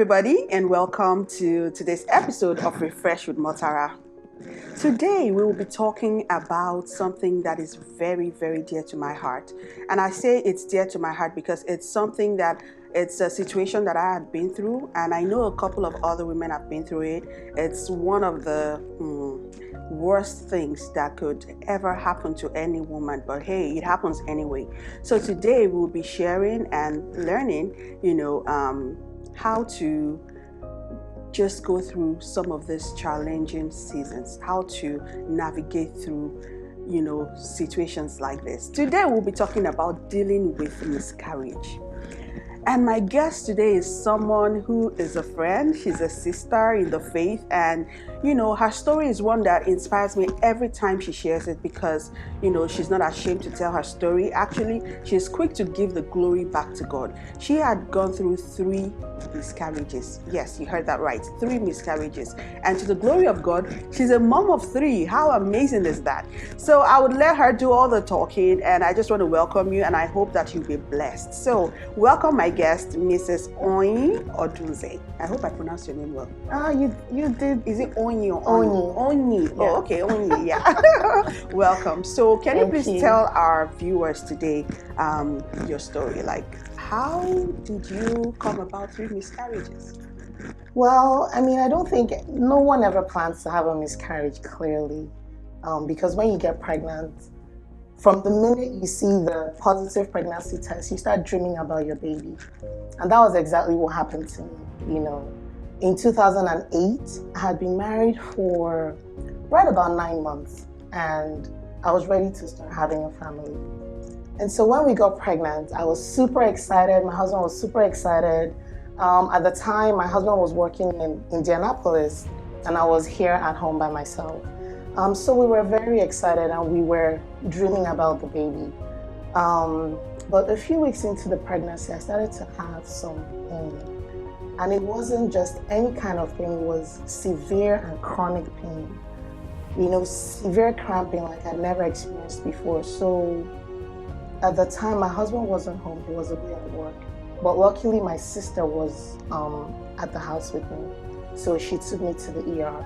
everybody, and welcome to today's episode of Refresh with Motara. Today, we will be talking about something that is very, very dear to my heart. And I say it's dear to my heart because it's a situation that I had been through, and I know a couple of other women have been through it. It's one of the worst things that could ever happen to any woman, but hey, it happens anyway. So today we'll be sharing and learning, how to just go through some of these challenging seasons, how to navigate through, situations like this. Today we'll be talking about dealing with miscarriage. And my guest today is someone who is a friend. She's a sister in the faith, and her story is one that inspires me every time she shares it because she's not ashamed to tell her story. Actually, she's quick to give the glory back to God. She had gone through 3 miscarriages. Yes, you heard that right, 3 miscarriages. And to the glory of God, she's a mom of 3. How amazing is that? So I would let her do all the talking, and I just want to welcome you, and I hope that you'll be blessed. So welcome my guest, Mrs. Onyih Odunze. I hope I pronounced your name well. You did. Is it Onyih or Onyih? Onyih. Yeah. Oh, okay, Onyih. Yeah. Welcome. So, can you please tell our viewers today your story? Like, how did you come about 3 miscarriages? Well, I don't think no one ever plans to have a miscarriage clearly, because when you get pregnant, from the minute you see the positive pregnancy test, you start dreaming about your baby. And that was exactly what happened to me. In 2008, I had been married for right about 9 months, and I was ready to start having a family. And so when we got pregnant, I was super excited. My husband was super excited. At the time, my husband was working in Indianapolis, and I was here at home by myself. So we were very excited, and we were dreaming about the baby. But a few weeks into the pregnancy, I started to have some pain. And it wasn't just any kind of pain, it was severe and chronic pain. Severe cramping like I'd never experienced before. So at the time, my husband wasn't home, he was away at work. But luckily, my sister was at the house with me. So she took me to the ER.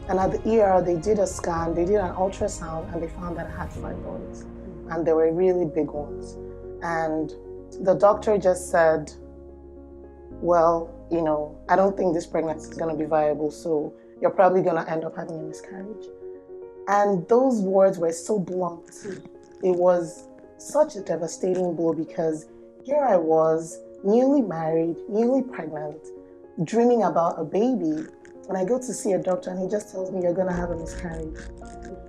And at the ER, they did a scan, they did an ultrasound, and they found that I had fibroids. And they were really big ones. And the doctor just said, well, I don't think this pregnancy is going to be viable, so you're probably going to end up having a miscarriage. And those words were so blunt. It was such a devastating blow because here I was, newly married, newly pregnant, dreaming about a baby. When I go to see a doctor and he just tells me you're going to have a miscarriage.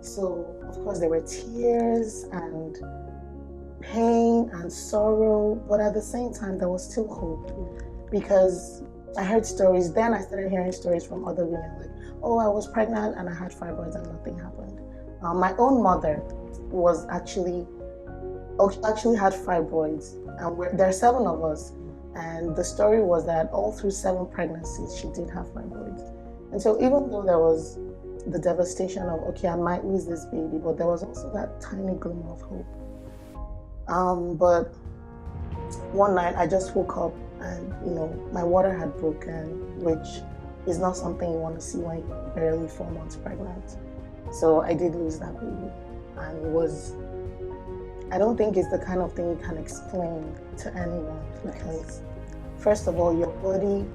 So, of course, there were tears and pain and sorrow, but at the same time, there was still hope because I heard stories. Then I started hearing stories from other women like, oh, I was pregnant and I had fibroids and nothing happened. My own mother was actually had fibroids, and there are 7 of us. And the story was that all through 7 pregnancies, she did have fibroids. And so even though there was the devastation of, okay, I might lose this baby, but there was also that tiny glimmer of hope. But one night I just woke up and, my water had broken, which is not something you want to see when you're barely 4 months pregnant. So I did lose that baby. And I don't think it's the kind of thing you can explain to anyone because, first of all, your body,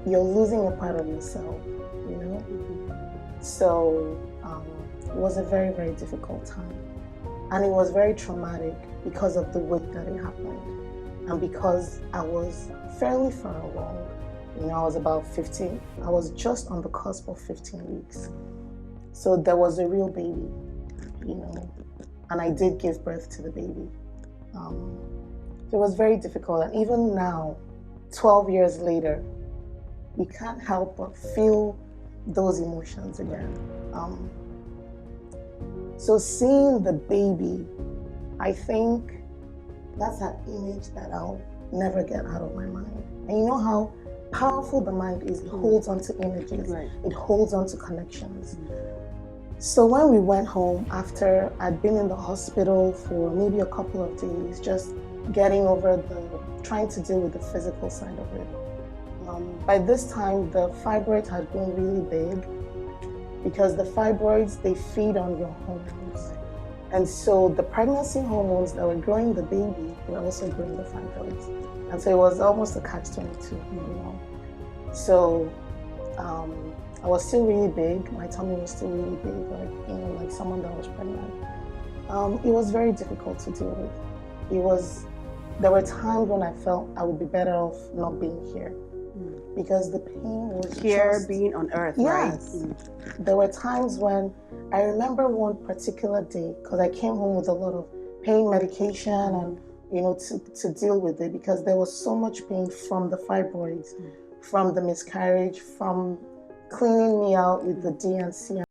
you're losing a part of yourself, So it was a very, very difficult time. And it was very traumatic because of the way that it happened. And because I was fairly far along. I was about 15. I was just on the cusp of 15 weeks. So there was a real baby, and I did give birth to the baby. It was very difficult. And even now, 12 years later, you can't help but feel those emotions again. So seeing the baby, I think that's an image that I'll never get out of my mind. And you know how powerful the mind is. It holds on to images. Right. It holds on to connections. So when we went home, after I'd been in the hospital for maybe a couple of days, just getting over trying to deal with the physical side of it, By this time, the fibroid had grown really big because the fibroids, they feed on your hormones. And so the pregnancy hormones that were growing the baby were also growing the fibroids. And so it was almost a catch-22, you know. So I was still really big. My tummy was still really big, like, you know, like someone that was pregnant. It was very difficult to deal with. There were times when I felt I would be better off not being here because the pain was here being on earth, yes. Right? There were times when I remember one particular day, because I came home with a lot of pain medication and, you know, to deal with it because there was so much pain from the fibroids, from the miscarriage, from cleaning me out with the DNC.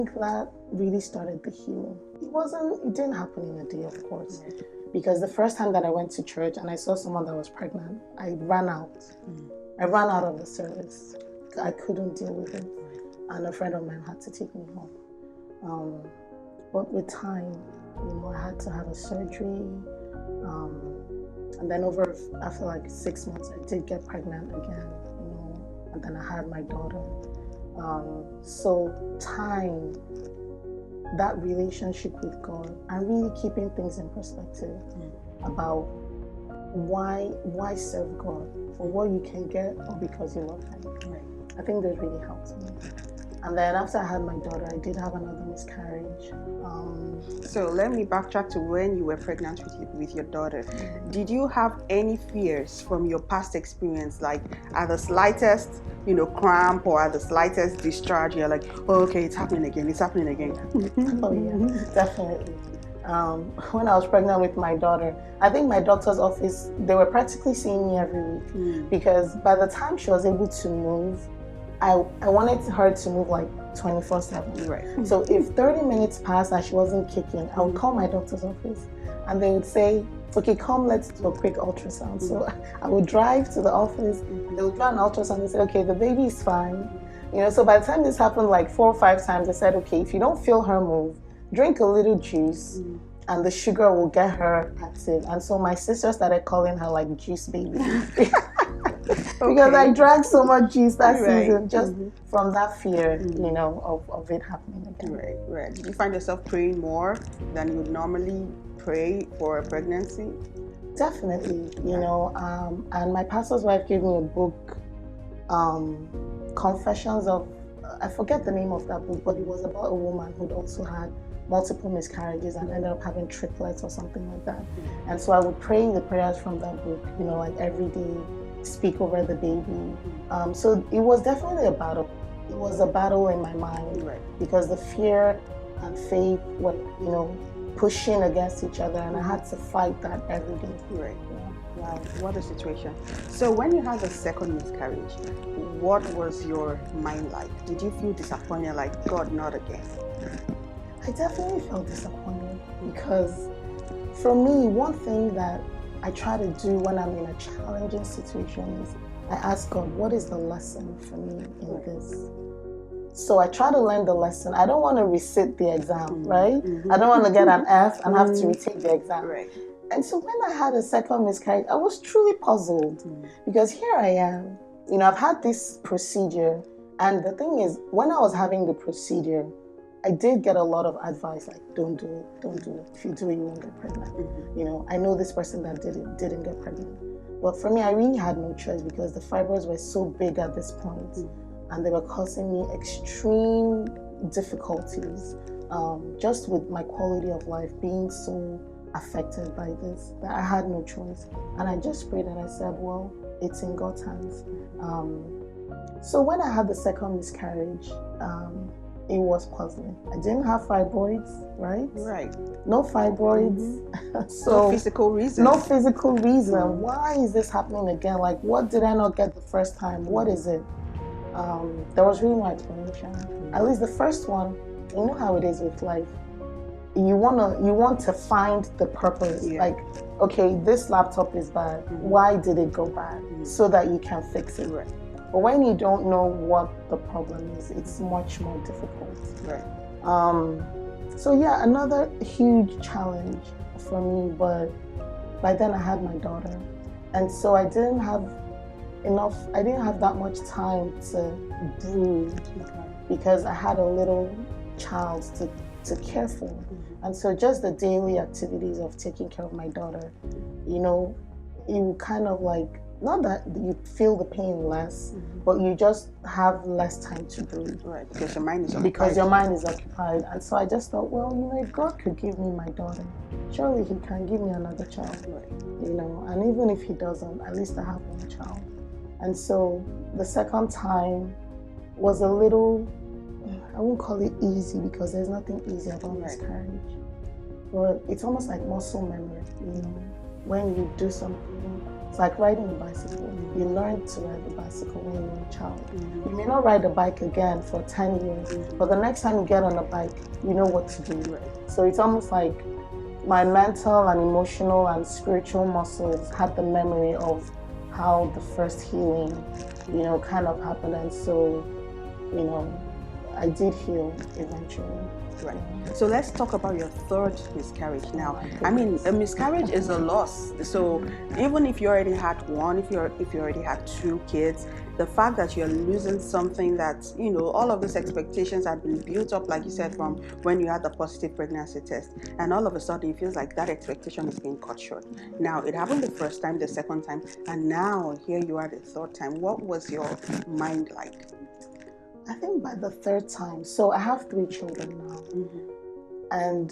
I think that really started the healing. It didn't happen in a day, of course, because the first time that I went to church and I saw someone that was pregnant, I ran out. I ran out of the service. I couldn't deal with it, and a friend of mine had to take me home. But with time, you know, I had to have a surgery, and then after like 6 months, I did get pregnant again, you know, and then I had my daughter. So time, that relationship with God, and really keeping things in perspective about why serve God, for what you can get or because you love Him. I think that really helped me. And then after I had my daughter, I did have another miscarriage. So let me backtrack to when you were pregnant with your daughter. Did you have any fears from your past experience, like at the slightest, you know, cramp or at the slightest discharge, you're like, oh, okay, it's happening again. Oh yeah, definitely. When I was pregnant with my daughter, I think my doctor's office, they were practically seeing me every week because by the time she was able to move, I wanted her to move like 24/7. Right. So if 30 minutes passed and she wasn't kicking, I would call my doctor's office and they would say, okay, come, let's do a quick ultrasound. So I would drive to the office, they would do an ultrasound and say, okay, the baby is fine. So by the time this happened like 4 or 5 times, they said, okay, if you don't feel her move, drink a little juice and the sugar will get her active. And so my sister started calling her like juice baby. Because I drank so much juice that season, just from that fear, of it happening again. Right. Did you find yourself praying more than you would normally pray for a pregnancy? Definitely, and my pastor's wife gave me a book, Confessions of, I forget the name of that book, but it was about a woman who'd also had multiple miscarriages and ended up having triplets or something like that. And so I would pray the prayers from that book, like every day, speak over the baby. So it was definitely a battle. It was a battle in my mind, because the fear and faith were, pushing against each other, and I had to fight that every day. Right. Wow, what a situation. So when you had the second miscarriage, what was your mind like? Did you feel disappointed, like, God, not again? I definitely felt disappointed, because for me, one thing that I try to do when I'm in a challenging situation is I ask God, what is the lesson for me in this? So I try to learn the lesson. I don't want to resit the exam, right? I don't want to get an F and have to retake the exam. Right. And so when I had a second miscarriage, I was truly puzzled, because here I am, I've had this procedure, and the thing is, when I was having the procedure, I did get a lot of advice, like, don't do it. If you do it, you won't get pregnant. I know this person that did it didn't get pregnant. But for me, I really had no choice, because the fibroids were so big at this point, and they were causing me extreme difficulties, just with my quality of life being so affected by this, that I had no choice. And I just prayed and I said, well, it's in God's hands. So when I had the second miscarriage, it was puzzling. I didn't have fibroids, right? Right. No fibroids. So no physical reason. No physical reason. Why is this happening again? Like, what did I not get the first time? What is it? There was really no explanation. At least the first one, you know how it is with life. You want to find the purpose. Like, okay, this laptop is bad. Why did it go bad? So that you can fix it. Right. But when you don't know what the problem is, it's much more difficult. Right. So yeah, another huge challenge for me. But by then I had my daughter, and so I didn't have that much time to brood, because I had a little child to care for. And so just the daily activities of taking care of my daughter, you kind of like, not that you feel the pain less, but you just have less time to breathe. Right, because your mind is occupied. Because your mind is occupied. And so I just thought, well, if God could give me my daughter, surely He can give me another child. Right. And even if He doesn't, at least I have one child. And so the second time was a little, I won't call it easy, because there's nothing easy about miscarriage. But it's almost like muscle memory, When you do something, it's like riding a bicycle. You learn to ride the bicycle when you're a child. You may not ride a bike again for 10 years, but the next time you get on a bike, you know what to do. So it's almost like my mental and emotional and spiritual muscles had the memory of how the first healing, kind of happened. And so, I did heal eventually. Right. So let's talk about your third miscarriage now. I mean, a miscarriage is a loss. So even if you already had one, if you already had 2 kids, the fact that you're losing something that, all of these expectations had been built up, like you said, from when you had the positive pregnancy test, and all of a sudden it feels like that expectation is being cut short. Now, it happened the first time, the second time, and now here you are the third time. What was your mind like? I think by the third time, so I have 3 children now, and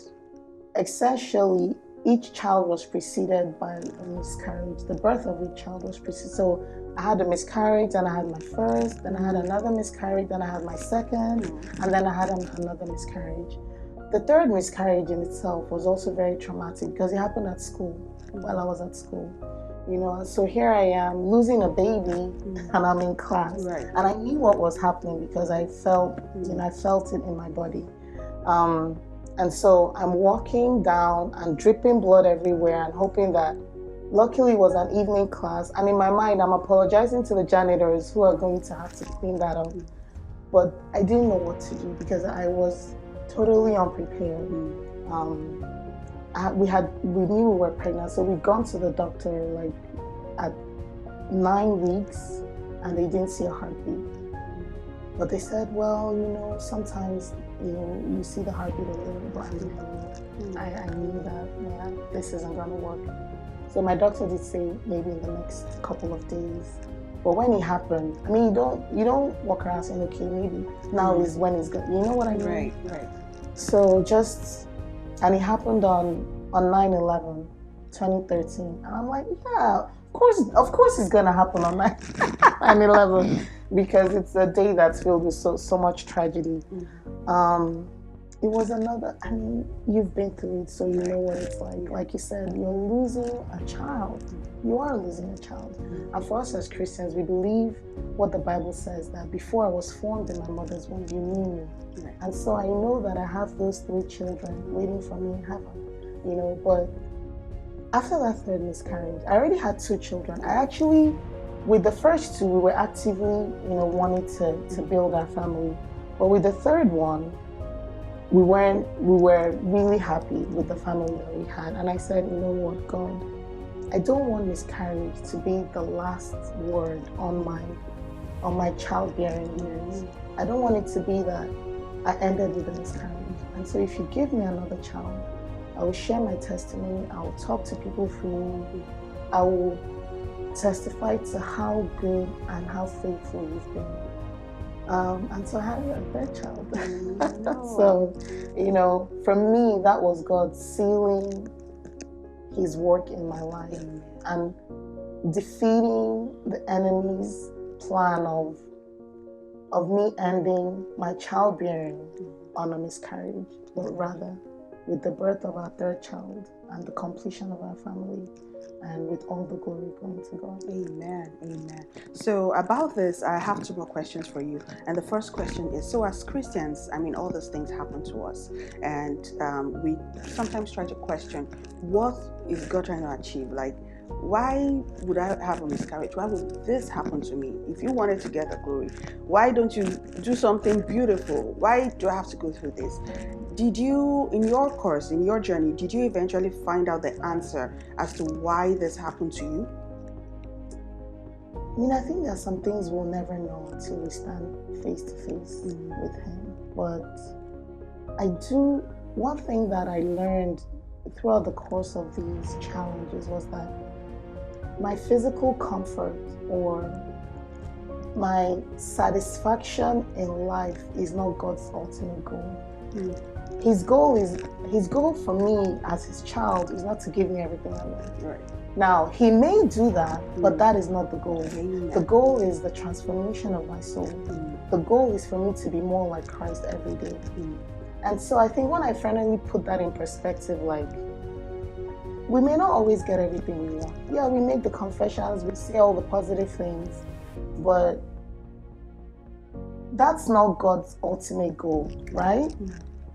essentially each child was preceded by a miscarriage. The birth of each child was preceded. So I had a miscarriage, then I had my first, then I had another miscarriage, then I had my second, and then I had another miscarriage. The third miscarriage in itself was also very traumatic, because it happened at school, while I was at school. So here I am losing a baby, and I'm in class, and I knew what was happening, because I felt, I felt it in my body. And so I'm walking down and dripping blood everywhere and hoping that, luckily it was an evening class. And in my mind, I'm apologizing to the janitors who are going to have to clean that up. But I didn't know what to do because I was totally unprepared. We knew we were pregnant, so we'd gone to the doctor like at 9 weeks and they didn't see a heartbeat. But they said, well, sometimes, you see the heartbeat a little, but I knew that, this isn't gonna work. So my doctor did say maybe in the next couple of days. But when it happened, I mean, you don't walk around saying, okay, maybe now is when it's good. You know what I mean? Right. So and it happened on 9/11, 2013. And I'm like, yeah, of course it's gonna happen on 9/11 because it's a day that's filled with so much tragedy. It was you've been through it, so you know what it's like. Like you said, you're losing a child. You are losing a child. And for us as Christians, we believe what the Bible says, that before I was formed in my mother's womb, you knew me. Right. And so I know that I have those 3 children waiting for me in heaven, but after that 3rd miscarriage, I already had 2 children. I actually, with the first 2, we were actively, wanting to build our family. But with the 3rd one, we were really happy with the family that we had. And I said, you know what, God, I don't want miscarriage to be the last word on my childbearing years. I don't want it to be that I ended with a miscarriage. And so if you give me another child, I will share my testimony. I will talk to people through you. I will testify to how good and how faithful you've been. And so I had a 3rd child. So, for me, that was God sealing his work in my life and defeating the enemy's plan of me ending my childbearing on a miscarriage, but rather with the birth of our 3rd child and the completion of our family, and with all the glory going to God. Amen. So about this, I have 2 more questions for you. And the first question is, so as Christians, all those things happen to us. And we sometimes try to question, what is God trying to achieve? Like, why would I have a miscarriage? Why would this happen to me? If you wanted to get the glory, why don't you do something beautiful? Why do I have to go through this? Did you, in your course, in your journey, did you eventually find out the answer as to why this happened to you? I think there are some things we'll never know until we stand face to face with him. But one thing that I learned throughout the course of these challenges was that my physical comfort or my satisfaction in life is not God's ultimate goal. His goal for me as his child is not to give me everything I want. Right. Now, he may do that, but that is not the goal. The goal is the transformation of my soul. The goal is for me to be more like Christ every day. And so I think when I finally put that in perspective, like, we may not always get everything we want. Yeah, we make the confessions, we say all the positive things, but that's not God's ultimate goal, right?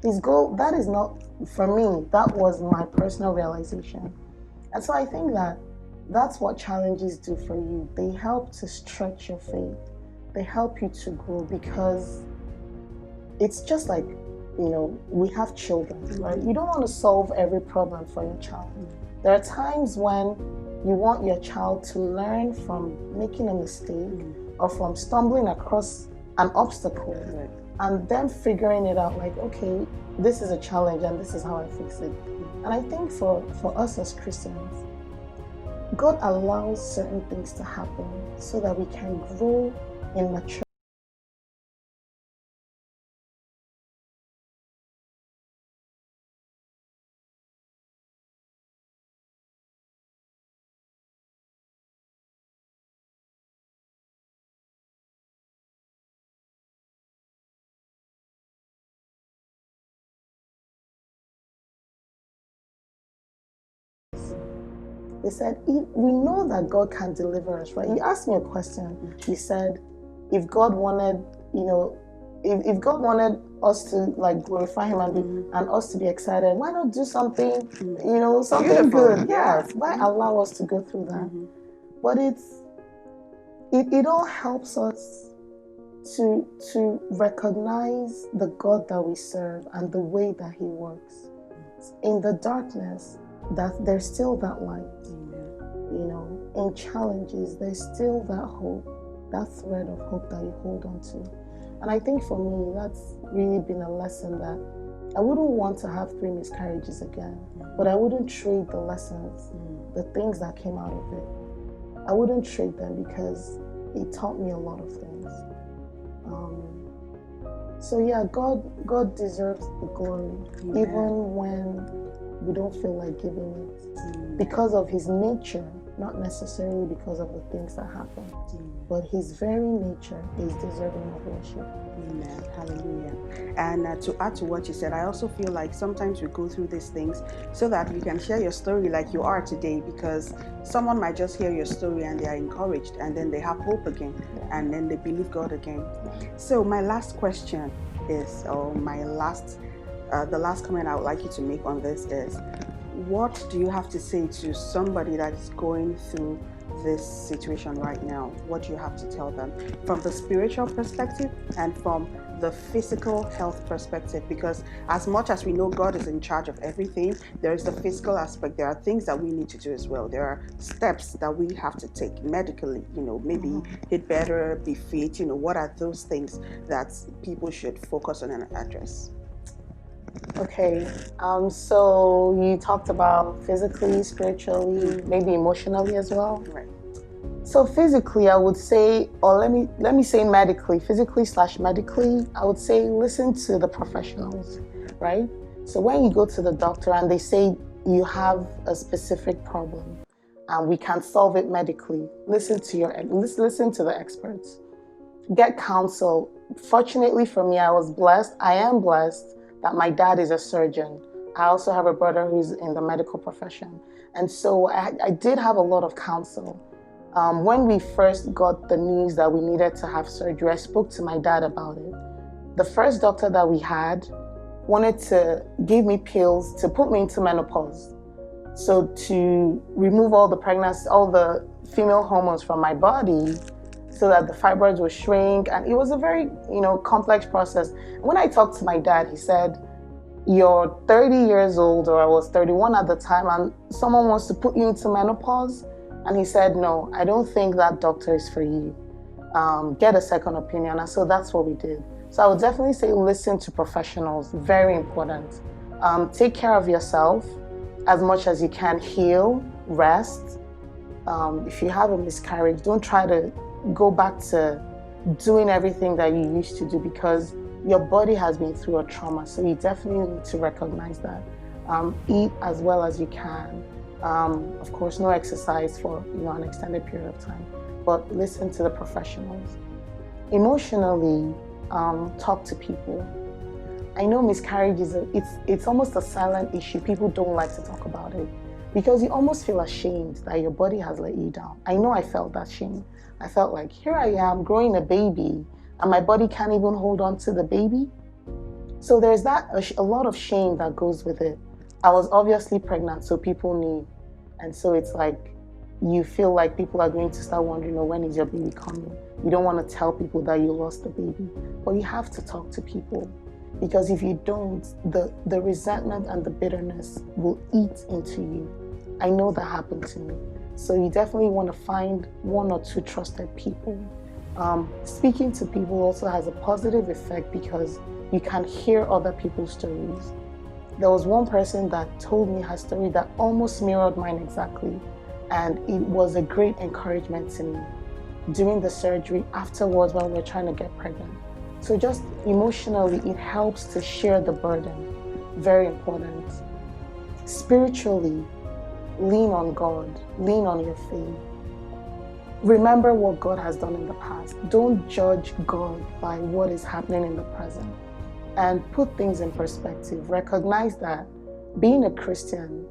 His goal, that is not, for me, that was my personal realization. And so I think that that's what challenges do for you. They help to stretch your faith. They help you to grow, because it's just like, we have children, right? You don't want to solve every problem for your child. There are times when you want your child to learn from making a mistake or from stumbling across an obstacle, and then figuring it out, like, okay, this is a challenge and this is how I fix it. And I think for us as Christians, God allows certain things to happen so that we can grow in maturity. They said, we know that God can deliver us, right? You asked me a question. You said, if God wanted, if God wanted us to like glorify Him and us to be excited, why not do something, something Beautiful. good? Yeah. Yes. Why allow us to go through that? But it all helps us to recognize the God that we serve and the way that He works. In the darkness, that there's still that light. In challenges, there's still that hope, that thread of hope that you hold on to. And I think for me, that's really been a lesson that I wouldn't want to have 3 miscarriages again, but I wouldn't trade the lessons, the things that came out of it. I wouldn't trade them because it taught me a lot of things. So yeah, God deserves the glory, even when we don't feel like giving it, because of His nature, not necessarily because of the things that happen, but His very nature is deserving of worship. Amen. Hallelujah. And to add to what you said, I also feel like sometimes we go through these things so that you can share your story like you are today, because someone might just hear your story and they are encouraged, and then they have hope again, and then they believe God again. So my last question is, or the last comment I would like you to make on this is, what do you have to say to somebody that is going through this situation right now? What do you have to tell them from the spiritual perspective and from the physical health perspective? Because as much as we know God is in charge of everything, there is the physical aspect. There are things that we need to do as well. There are steps that we have to take medically, maybe eat better, be fit. What are those things that people should focus on and address? Okay, so you talked about physically, spiritually, maybe emotionally as well. Right. So physically, I would say, or let me say medically, physically/medically, I would say listen to the professionals, right? So when you go to the doctor and they say you have a specific problem and we can solve it medically, listen to the experts. Get counsel. Fortunately for me, I am blessed that my dad is a surgeon. I also have a brother who's in the medical profession. And so I did have a lot of counsel. When we first got the news that we needed to have surgery, I spoke to my dad about it. The first doctor that we had wanted to give me pills to put me into menopause. So to remove all the female hormones from my body, so that the fibroids will shrink. And it was a very, complex process. When I talked to my dad, he said, you're 30 years old, or I was 31 at the time, and someone wants to put you into menopause. And he said, no, I don't think that doctor is for you. Get a second opinion. And so that's what we did. So I would definitely say listen to professionals, very important. Take care of yourself as much as you can, heal, rest. If you have a miscarriage, don't try to go back to doing everything that you used to do, because your body has been through a trauma. So you definitely need to recognize that. Eat as well as you can. Of course, no exercise for an extended period of time, but listen to the professionals. Emotionally, talk to people. I know miscarriage it's almost a silent issue. People don't like to talk about it because you almost feel ashamed that your body has let you down. I know I felt that shame. I felt like, here I am growing a baby and my body can't even hold on to the baby. So there's that a lot of shame that goes with it. I was obviously pregnant, so people knew. And so it's like, you feel like people are going to start wondering, when is your baby coming? You don't want to tell people that you lost the baby, but you have to talk to people, because if you don't, the resentment and the bitterness will eat into you. I know that happened to me. So you definitely want to find 1 or 2 trusted people. Speaking to people also has a positive effect because you can hear other people's stories. There was one person that told me her story that almost mirrored mine exactly. And it was a great encouragement to me during the surgery, afterwards when we were trying to get pregnant. So just emotionally, it helps to share the burden. Very important. Spiritually, lean on God, lean on your faith. Remember what God has done in the past. Don't judge God by what is happening in the present. And put things in perspective. Recognize that being a Christian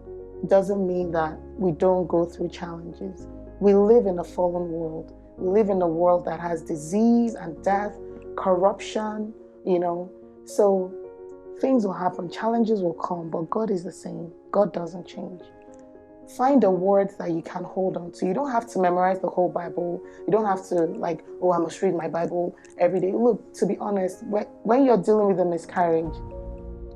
doesn't mean that we don't go through challenges. We live in a fallen world. We live in a world that has disease and death, corruption, you know. So things will happen, challenges will come, but God is the same. God doesn't change. Find a word that you can hold on to. You don't have to memorize the whole Bible. You don't have to like, oh, I must read my Bible every day. Look, to be honest, when you're dealing with a miscarriage,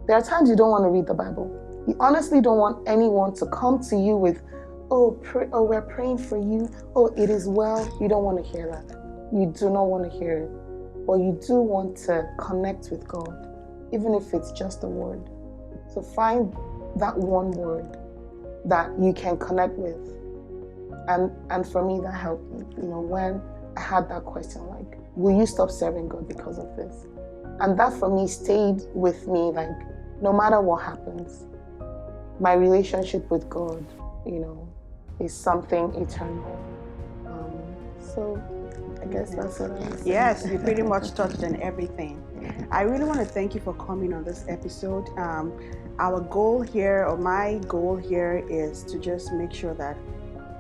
there are times you don't want to read the Bible. You honestly don't want anyone to come to you with, oh, we're praying for you. Oh, it is well. You don't want to hear that. You do not want to hear it. But you do want to connect with God, even if it's just a word. So find that one word that you can connect with. And for me, that helped me. You know, when I had that question, like, will you stop serving God because of this? And that for me stayed with me, like, no matter what happens, my relationship with God, you know, is something eternal. So I guess that's what I was saying. Yes, you pretty much touched on everything. I really want to thank you for coming on this episode. Our goal here, or my goal here, is to just make sure that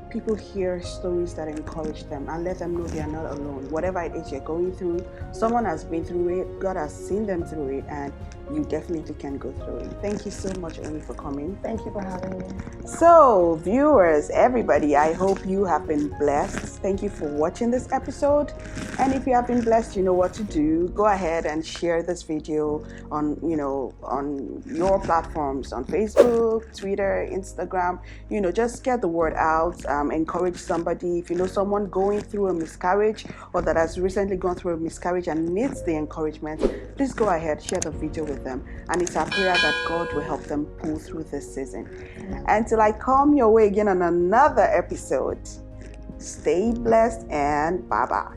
people hear stories that encourage them and let them know they are not alone. Whatever it is you're going through, someone has been through it, God has seen them through it, and you definitely can go through it. Thank you so much, Onyih, for coming. Thank you for having me. So, viewers, everybody, I hope you have been blessed. Thank you for watching this episode. And if you have been blessed, you know what to do. Go ahead and share this video on, on your platforms, on Facebook, Twitter, Instagram. Just get the word out. Encourage somebody. If you know someone going through a miscarriage or that has recently gone through a miscarriage and needs the encouragement, please go ahead, share the video with them. And it's our prayer that God will help them pull through this season. Until I come your way again on another episode, stay blessed and bye-bye.